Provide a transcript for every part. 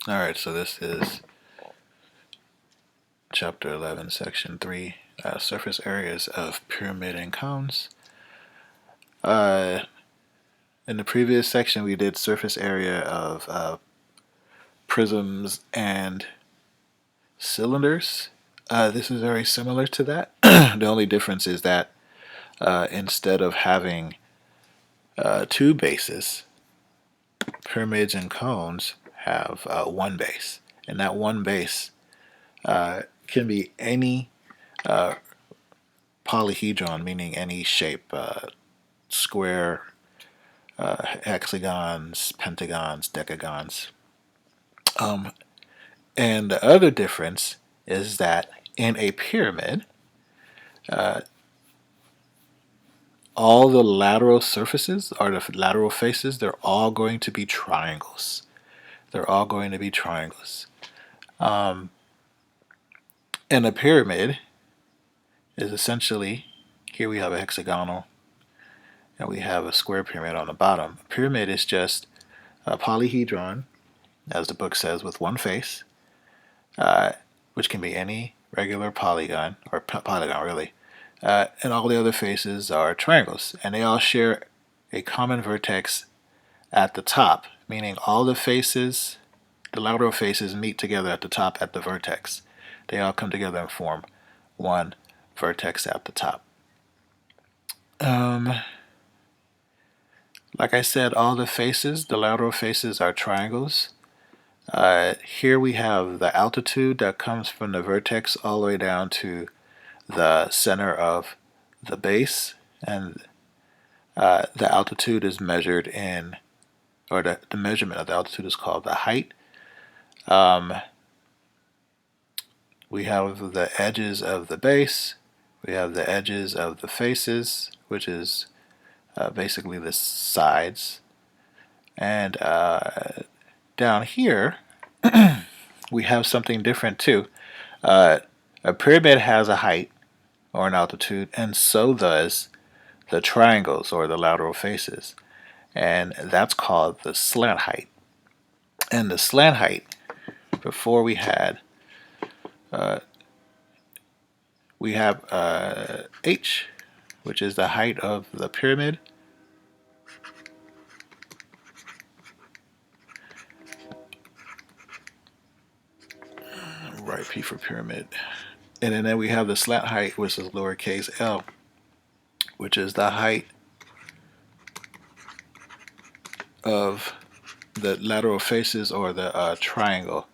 Alright, so this is chapter 11, section 3, surface areas of pyramid and cones. In the previous section, we did surface area of prisms and cylinders. This is very similar to that. The only difference is that instead of having two bases, pyramids and cones have one base. And that one base can be any polyhedron, meaning any shape, square, hexagons, pentagons, decagons. And the other difference is that in a pyramid, all the lateral surfaces or the lateral faces, they're all going to be triangles. They're all going to be triangles. And a pyramid is essentially, here we have a hexagonal and we have a square pyramid on the bottom. A pyramid is just a polyhedron, as the book says, with one face, which can be any regular polygon, or polygon really, and all the other faces are triangles, and they all share a common vertex at the top, meaning all the faces, the lateral faces, meet together at the top at the vertex. They all come together and form one vertex at the top. Like I said, all the faces, the lateral faces, are triangles. Here we have the altitude that comes from the vertex all the way down to the center of the base, and the altitude is measured in, or the measurement of the altitude is called the height. We have the edges of the base, we have the edges of the faces, which is basically the sides, and down here we have something different too. A pyramid has a height or an altitude, and so does the triangles or the lateral faces, and that's called the slant height. And the slant height, before we have h, which is the height of the pyramid. Right, P for pyramid. And then we have the slant height, which is lowercase l, which is the height of the lateral faces or the triangle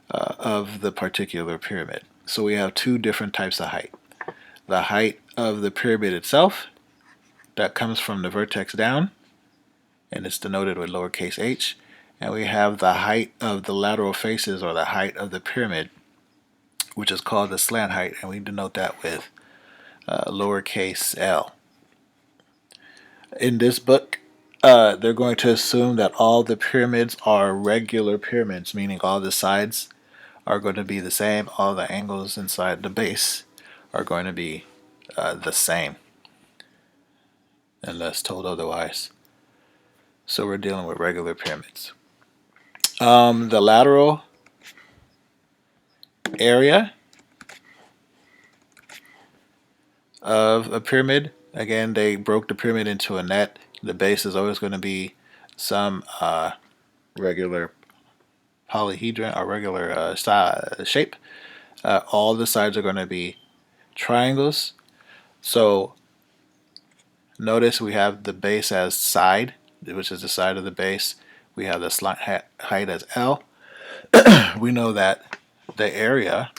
of the particular pyramid. So we have two different types of height. The height of the pyramid itself, that comes from the vertex down, and it's denoted with lowercase h. And we have the height of the lateral faces, or the height of the pyramid, which is called the slant height, and we denote that with lowercase l. In this book, they're going to assume that all the pyramids are regular pyramids, meaning all the sides are going to be the same, all the angles inside the base are going to be the same, unless told otherwise. So we're dealing with regular pyramids. The lateral area of a pyramid, again, they broke the pyramid into a net. The base is always going to be some regular polyhedron or regular shape. All the sides are going to be triangles. So notice we have the base as side, which is the side of the base. We have the slant height as L. We know that the area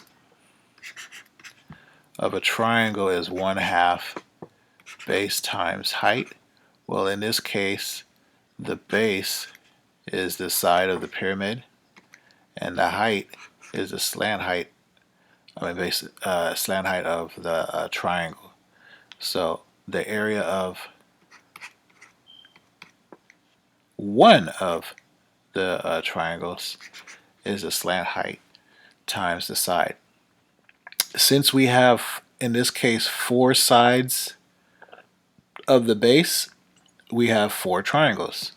of a triangle is 1/2 base times height. Well, in this case, the base is the side of the pyramid, and the height is the slant height. Slant height of the triangle. So the area of one of the triangles is the slant height times the side. Since we have, in this case, 4 sides of the base, we have 4 triangles.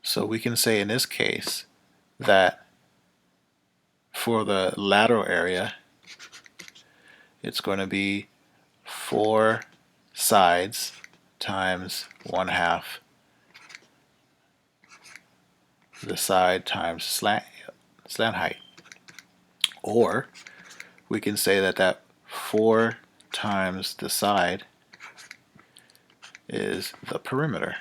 So we can say in this case that for the lateral area, it's going to be 4 sides times 1/2 the side times slant height. Or we can say that 4 times the side is the perimeter.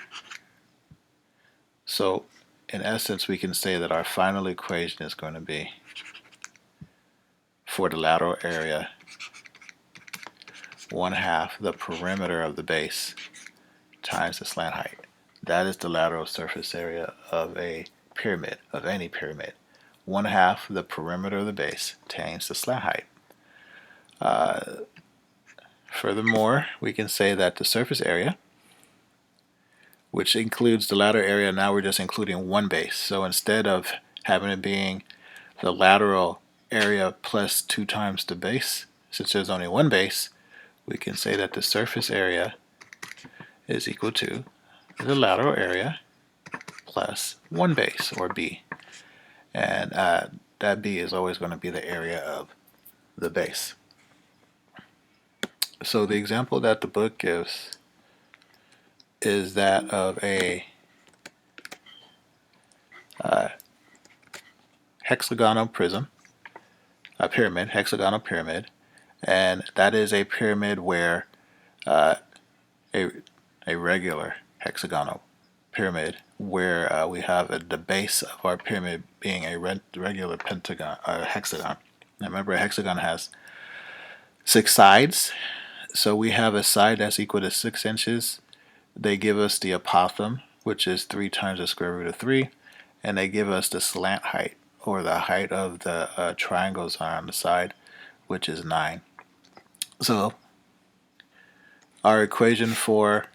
So in essence, we can say that our final equation is going to be, for the lateral area, 1/2 the perimeter of the base times the slant height. That is the lateral surface area of a pyramid, of any pyramid. 1/2 the perimeter of the base times the slant height. Furthermore, we can say that the surface area, which includes the lateral area, now we're just including one base. So instead of having it being the lateral area plus 2 times the base, since there's only one base, we can say that the surface area is equal to the lateral area plus one base, or B. And that B is always going to be the area of the base. So the example that the book gives is that of a hexagonal prism, a pyramid, hexagonal pyramid, and that is a pyramid where a regular hexagonal pyramid where we have the base of our pyramid being a regular pentagon, hexagon. Now remember, a hexagon has 6 sides, so we have a side that's equal to 6 inches. They give us the apothem, which is 3 times the square root of 3, and they give us the slant height, or the height of the triangles on the side, which is 9. So our equation for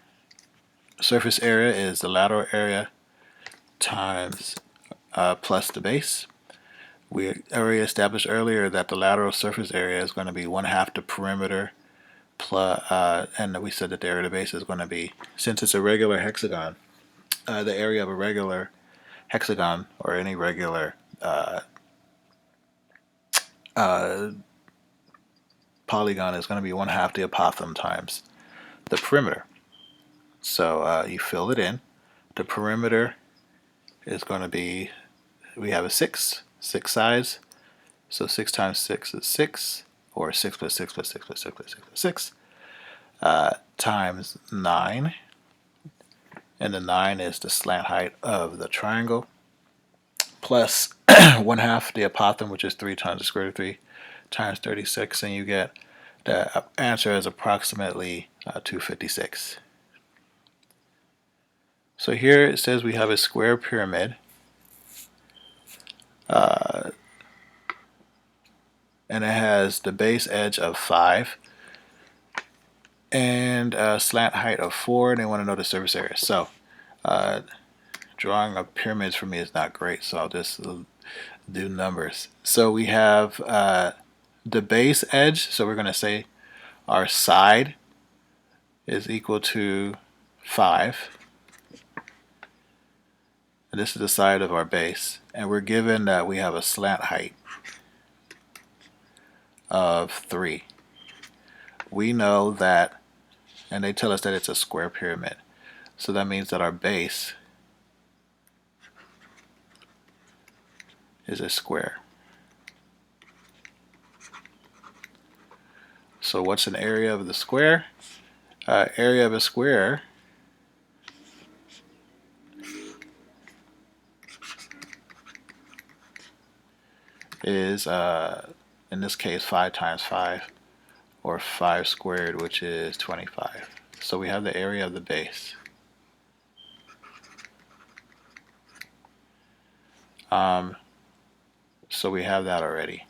surface area is the lateral area times plus the base. We already established earlier that the lateral surface area is going to be 1/2 the perimeter plus, and we said that the area of the base is going to be, since it's a regular hexagon, the area of a regular hexagon or any regular polygon is going to be 1/2 the apothem times the perimeter. So you fill it in. The perimeter is going to be, we have a 6 sides, so 6 times 6 is 6, or 6 plus 6 plus 6 plus 6 plus 6 plus 6, times 9, and the 9 is the slant height of the triangle, plus 1/2 the apothem, which is 3 times the square root of 3 times 36, and you get the answer as approximately 256. So here it says we have a square pyramid, and it has the base edge of 5 and a slant height of 4, and they want to know the surface area. So drawing of pyramids for me is not great, so I'll just do numbers. So we have the base edge, so we're going to say our side is equal to 5. And this is the side of our base, and we're given that we have a slant height of 3. We know that, and they tell us that it's a square pyramid, so that means that our base is a square. So what's an area of the square? Area of a square is, in this case, 5 times 5, or 5 squared, which is 25. So we have the area of the base. So we have that already.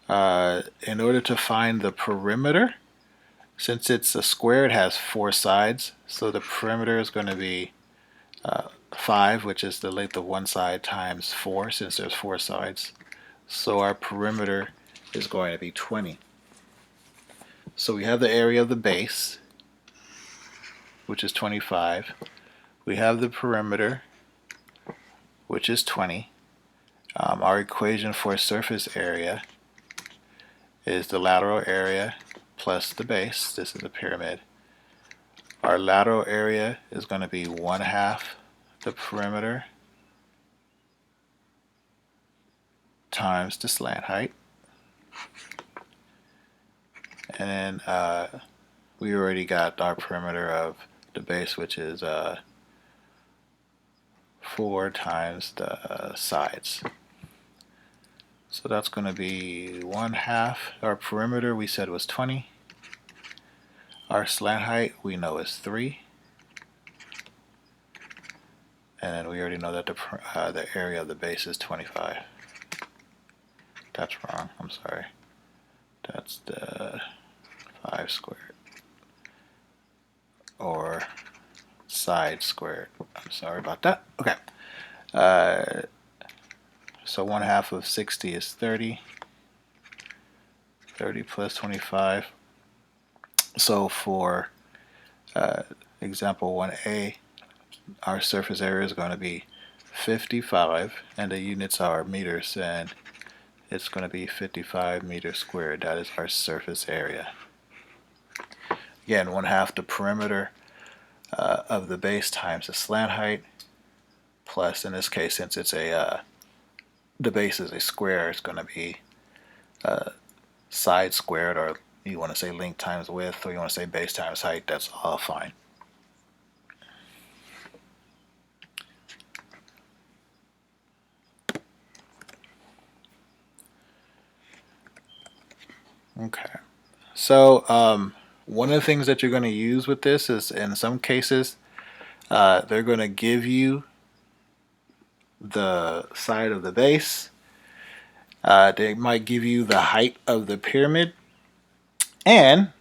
In order to find the perimeter, since it's a square, it has 4 sides, so the perimeter is going to be 5, which is the length of one side, times 4, since there's 4 sides. So our perimeter is going to be 20. So we have the area of the base, which is 25. We have the perimeter, which is 20. Our equation for surface area is the lateral area plus the base. This is a pyramid. Our lateral area is going to be 1/2 the perimeter times the slant height. And then we already got our perimeter of the base, which is 4 times the sides. So that's going to be 1/2. Our perimeter we said was 20. Our slant height we know is 3. And then we already know that the area of the base is 25. That's wrong. I'm sorry. That's the 5 squared. Or side squared. I'm sorry about that. Okay. So 1/2 of 60 is 30. 30 plus 25. So for example 1a, our surface area is going to be 55, and the units are meters, and it's going to be 55 meters squared. That is our surface area. Again, 1/2 the perimeter of the base times the slant height, plus, in this case, since it's the base is a square, it's going to be side squared, or you want to say length times width, or you want to say base times height. That's all fine. Okay. So one of the things that you're going to use with this is, in some cases, they're going to give you the side of the base. They might give you the height of the pyramid, and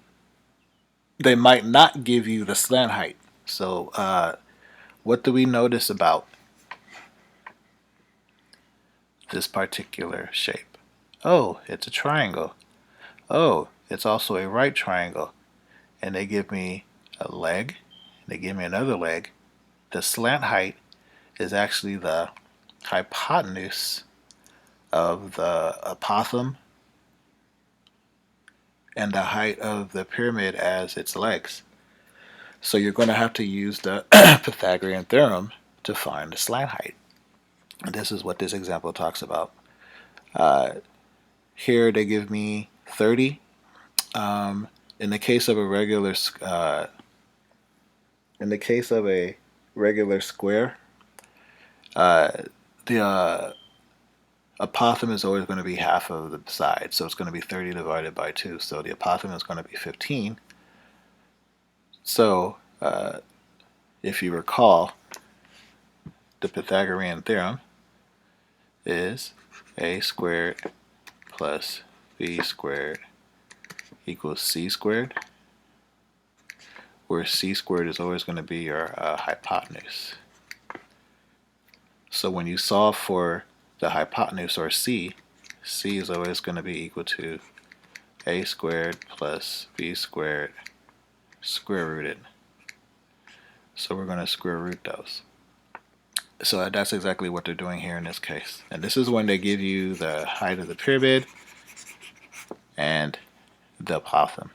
they might not give you the slant height. So what do we notice about this particular shape? Oh, it's a triangle. Oh, it's also a right triangle. And they give me a leg. They give me another leg. The slant height is actually the hypotenuse of the apothem and the height of the pyramid as its legs. So you're going to have to use the Pythagorean theorem to find the slant height. And this is what this example talks about. Here they give me 30. In the case of a regular square, the apothem is always going to be half of the side, so it's going to be 30 divided by 2. So the apothem is going to be 15. So if you recall, the Pythagorean theorem is a squared plus b squared equals c squared, where c squared is always going to be your hypotenuse. So when you solve for the hypotenuse, or c is always going to be equal to a squared plus b squared square rooted. So we're going to square root those. So that's exactly what they're doing here in this case. And this is when they give you the height of the pyramid and the apothem.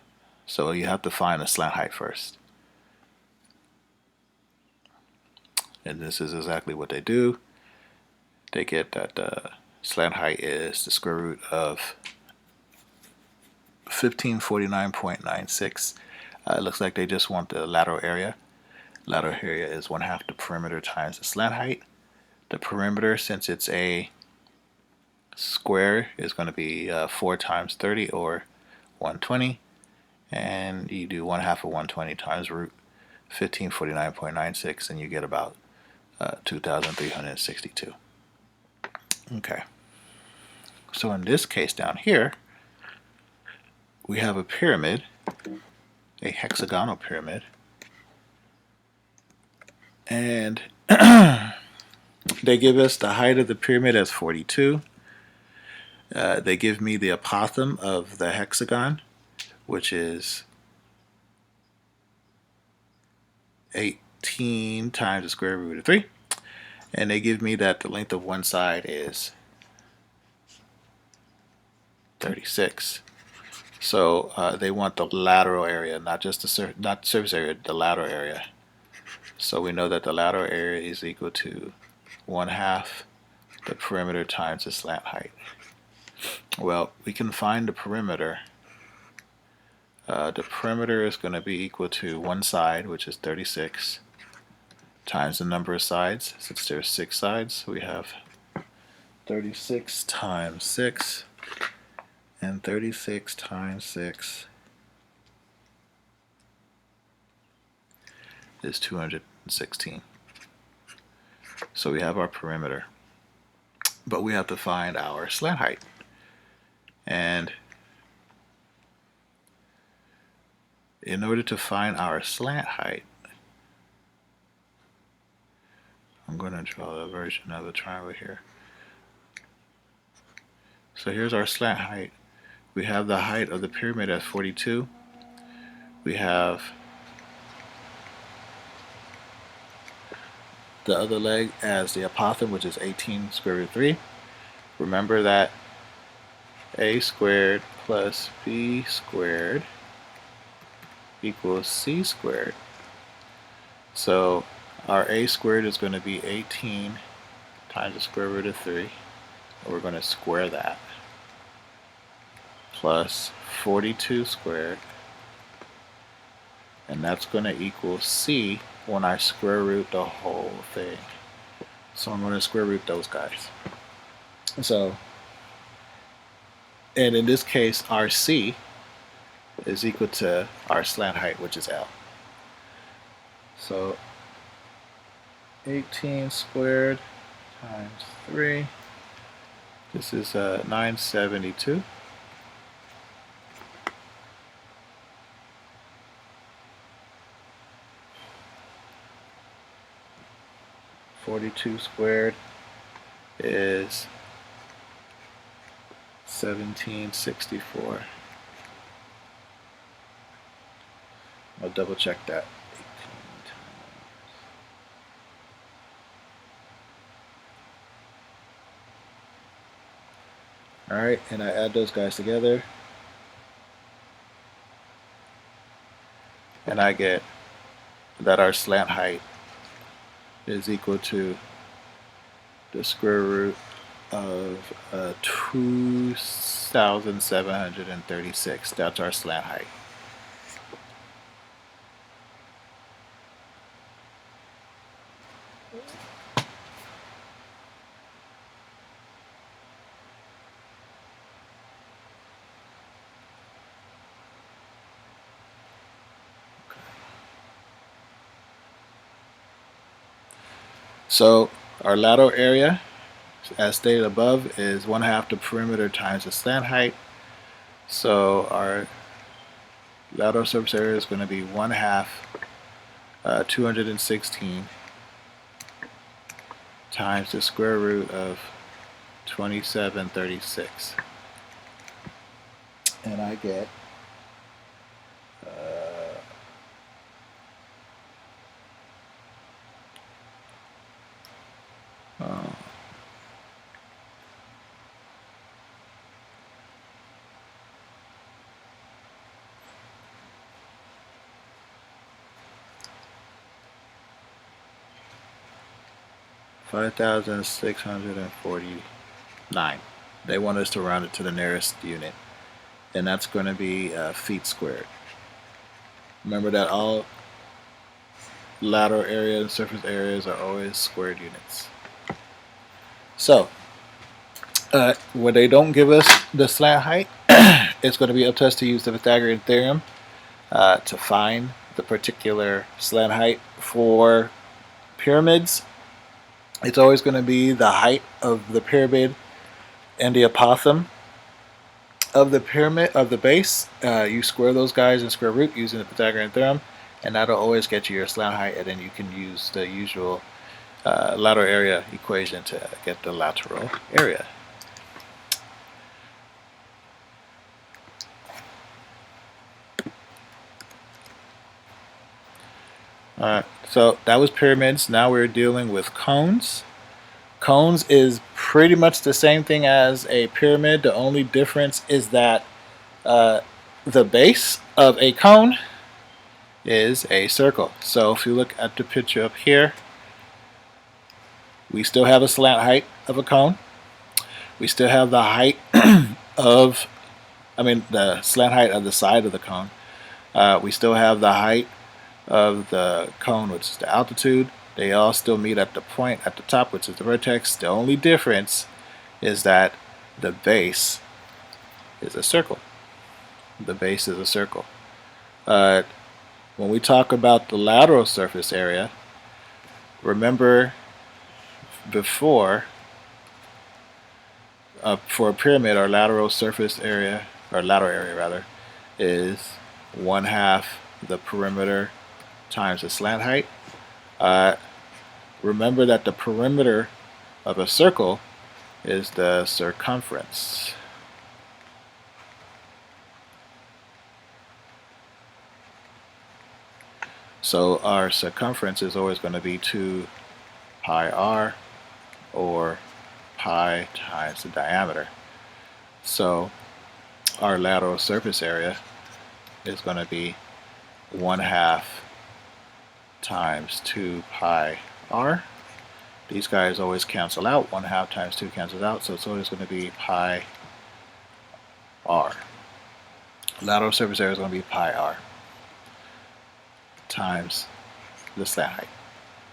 So you have to find the slant height first. And this is exactly what they do. They get that the slant height is the square root of 1549.96. It looks like they just want the lateral area. Lateral area is 1/2 the perimeter times the slant height. The perimeter, since it's a square, is going to be 4 times 30, or 120. And you do 1/2 of 120 times root 1549.96, and you get about 2,362. Okay. So in this case down here, we have a pyramid, a hexagonal pyramid, and they give us the height of the pyramid as 42. They give me the apothem of the hexagon, which is 18 times the square root of 3. And they give me that the length of one side is 36. So they want the lateral area, not just the not surface area, the lateral area. So we know that the lateral area is equal to 1/2 the perimeter times the slant height. Well, we can find the perimeter. The perimeter is going to be equal to one side, which is 36, times the number of sides. Since there's 6 sides, we have 36 times 6, and 36 times 6 is 216. So we have our perimeter, but we have to find our slant height. And in order to find our slant height, I'm going to draw a version of the triangle here. So here's our slant height. We have the height of the pyramid at 42. We have the other leg as the apothem, which is 18 square root of 3. Remember that a squared plus b squared equals c squared. So our a squared is going to be 18 times the square root of 3. And we're going to square that, plus 42 squared, and that's going to equal c when I square root the whole thing. So I'm going to square root those guys. So, and in this case, our c is equal to our slant height, which is L. So 18 squared times 3, this is 972. (42 squared) is 1764. I'll double check that. 18 times. Alright, and I add those guys together, and I get that our slant height is equal to the square root of 2,736. That's our slant height. So our lateral area, as stated above, is 1/2 the perimeter times the slant height. So our lateral surface area is going to be 1/2 216 times the square root of 2736, and I get 5,649. They want us to round it to the nearest unit, and that's going to be feet squared. Remember that all lateral area and surface areas are always squared units. So when they don't give us the slant height, it's going to be up to us to use the Pythagorean theorem to find the particular slant height. For pyramids, it's always going to be the height of the pyramid and the apothem of the pyramid, of the base. You square those guys and square root using the Pythagorean theorem, and that'll always get you your slant height, and then you can use the usual lateral area equation to get the lateral area. Alright, so that was pyramids. Now we're dealing with cones. Cones is pretty much the same thing as a pyramid. The only difference is that uh, the base of a cone is a circle. So if you look at the picture up here, we still have a slant height of a cone. We still have the height of, the slant height of the side of the cone. We still have the height of the cone, which is the altitude. They all still meet at the point at the top, which is the vertex. The only difference is that the base is a circle. The base is a circle. When we talk about the lateral surface area, remember before, for a pyramid, our lateral surface area, or lateral area rather, is 1/2 the perimeter times the slant height. Remember that the perimeter of a circle is the circumference. So our circumference is always going to be 2 pi r, or pi times the diameter. So our lateral surface area is going to be 1/2 times 2 pi r. These guys always cancel out. 1/2 times 2 cancels out, so it's always going to be pi r. Lateral surface area is going to be pi r times the slant height.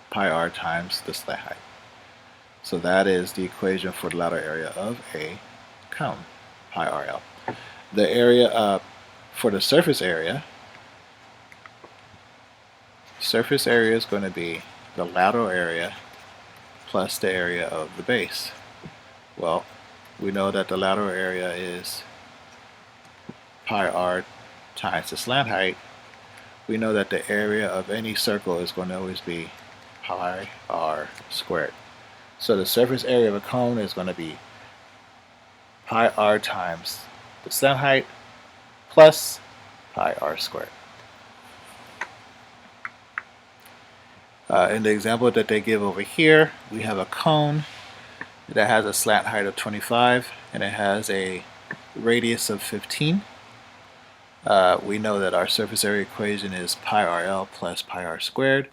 Pi r times the slant height. So that is the equation for the lateral area of a cone, pi rl. The area for the surface area is going to be the lateral area plus the area of the base. Well, we know that the lateral area is pi r times the slant height. We know that the area of any circle is going to always be pi r squared. So the surface area of a cone is going to be pi r times the slant height plus pi r squared. In the example that they give over here, we have a cone that has a slant height of 25 and it has a radius of 15. We know that our surface area equation is pi rl plus pi r squared,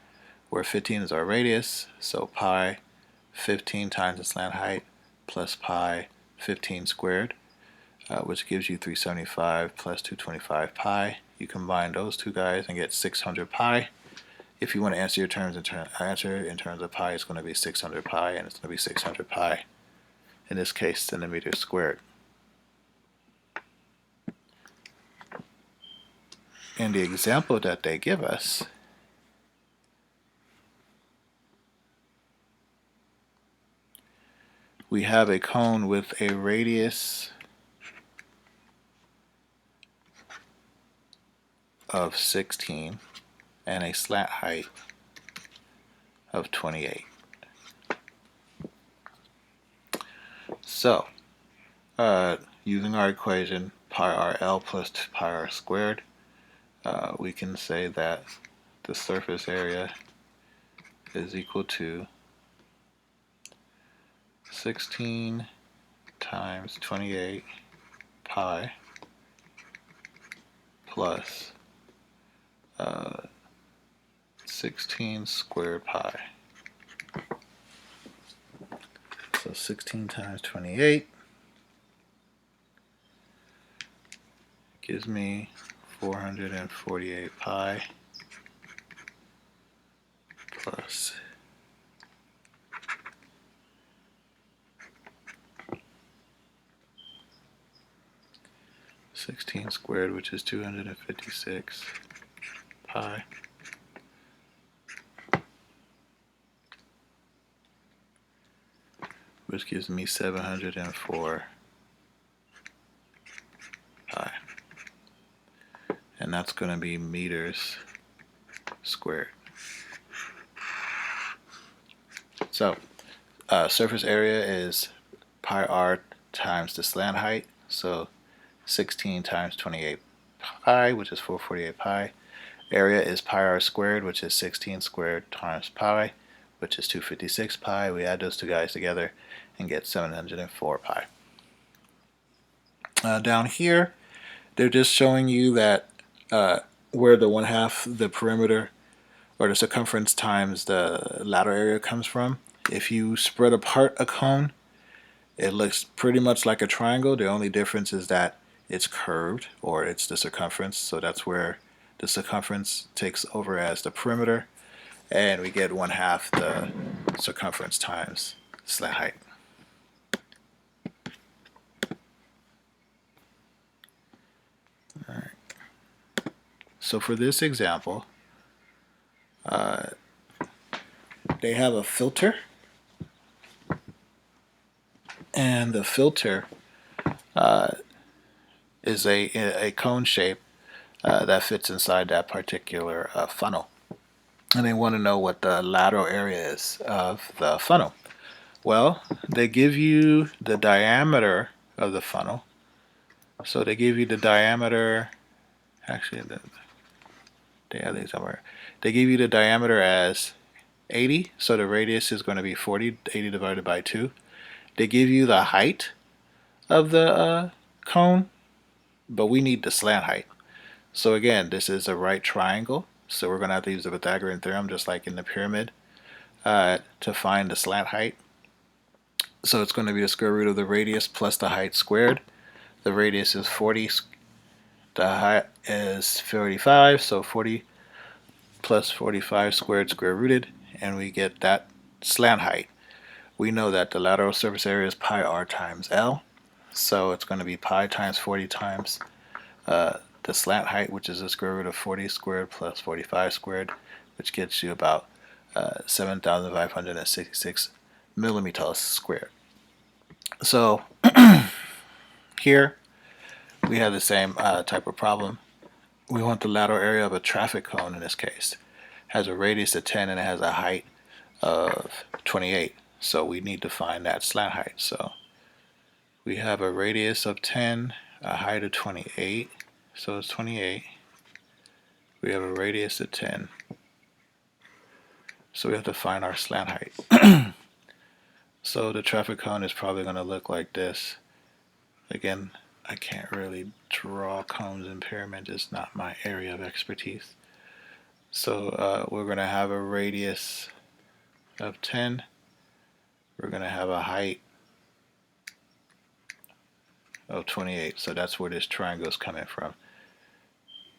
where 15 is our radius, so pi 15 times the slant height plus pi 15 squared, which gives you 375 plus 225 pi. You combine those two guys and get 600 pi. If you want to answer your answer in terms of pi, it's going to be 600 pi, and it's going to be 600 pi, in this case, centimeters squared. In the example that they give us, we have a cone with a radius of 16 and a slant height of 28. So, using our equation pi rl plus pi r squared, we can say that the surface area is equal to 16 times 28 pi plus 16 squared pi. So 16 times 28 gives me 448 pi plus 16 squared, which is 256 pi, which gives me 704 pi. And that's going to be meters squared. So, surface area is pi r times the slant height, so 16 times 28 pi, which is 448 pi. Area is pi r squared, which is 16 squared times pi, which is 256 pi. We add those two guys together and get 704 pi. Down here, they're just showing you that where the 1/2 the perimeter or the circumference times the lateral area comes from. If you spread apart a cone, it looks pretty much like a triangle. The only difference is that it's curved, or it's the circumference, so that's where the circumference takes over as the perimeter, and we get 1/2 the circumference times slant height. All right. So for this example, they have a filter, and the filter is a cone shape that fits inside that particular funnel. And they want to know what the lateral area is of the funnel. Well, they give you the diameter of the funnel. So they give you the diameter, actually, they have these somewhere. They give you the diameter as 80, so the radius is going to be 40, 80 divided by 2. They give you the height of the cone, but we need the slant height. So again, this is a right triangle, so we're going to have to use the Pythagorean theorem, just like in the pyramid, to find the slant height. So it's going to be the square root of the radius plus the height squared. The radius is 40, the height is 45, so 40 plus 45 squared square rooted, and we get that slant height. We know that the lateral surface area is pi r times L, so it's going to be pi times 40 times the slant height, which is the square root of 40 squared plus 45 squared, which gets you about 7,566 millimeters squared. So here we have the same type of problem. We want the lateral area of a traffic cone in this case. It has a radius of 10 and it has a height of 28. So we need to find that slant height. So we have a radius of 10, a height of 28. So it's 28. We have a radius of 10. So we have to find our slant height. So the traffic cone is probably going to look like this. Again, I can't really draw cones in pyramid, it's not my area of expertise. So we're going to have a radius of 10. We're going to have a height of 28. So that's where this triangle is coming from.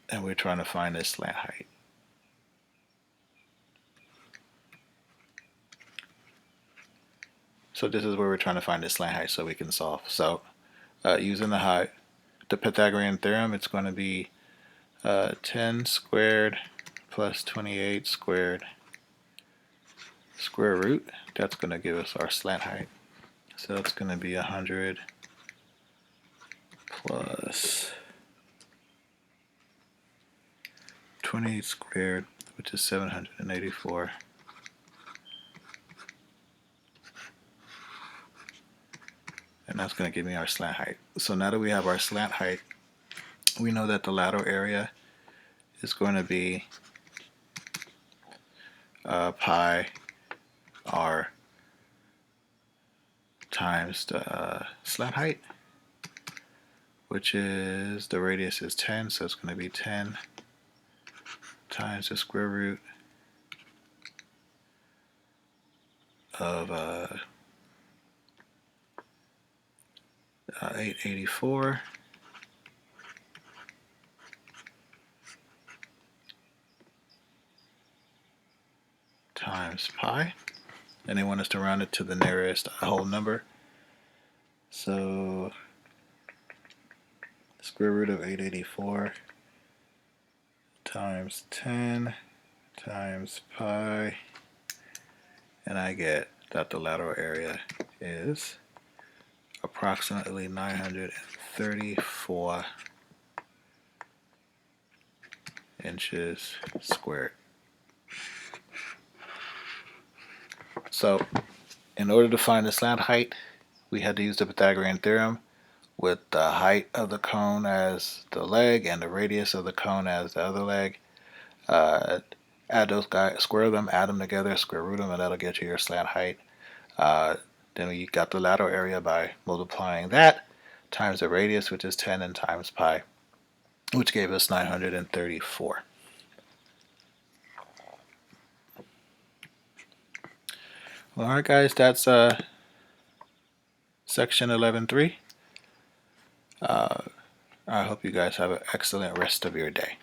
And we're trying to find this slant height. So this is where we're trying to find this slant height so we can solve. So using the Pythagorean theorem, it's going to be 10 squared plus 28 squared square root. That's going to give us our slant height. So that's going to be 100 plus 28 squared, which is 784. And that's going to give me our slant height. So now that we have our slant height, we know that the lateral area is going to be pi r times the slant height, which is, the radius is 10, so it's going to be 10 times the square root of 884 times pi, and they want us to round it to the nearest whole number. So square root of 884 times 10 times pi, and I get that the lateral area is approximately 934 inches squared. So in order to find the slant height, we had to use the Pythagorean theorem with the height of the cone as the leg and the radius of the cone as the other leg. Add those guys, square them, add them together, square root them, and that'll get you your slant height. Then we got the lateral area by multiplying that times the radius, which is 10, and times pi, which gave us 934. Well, all right, guys, that's section 11.3. I hope you guys have an excellent rest of your day.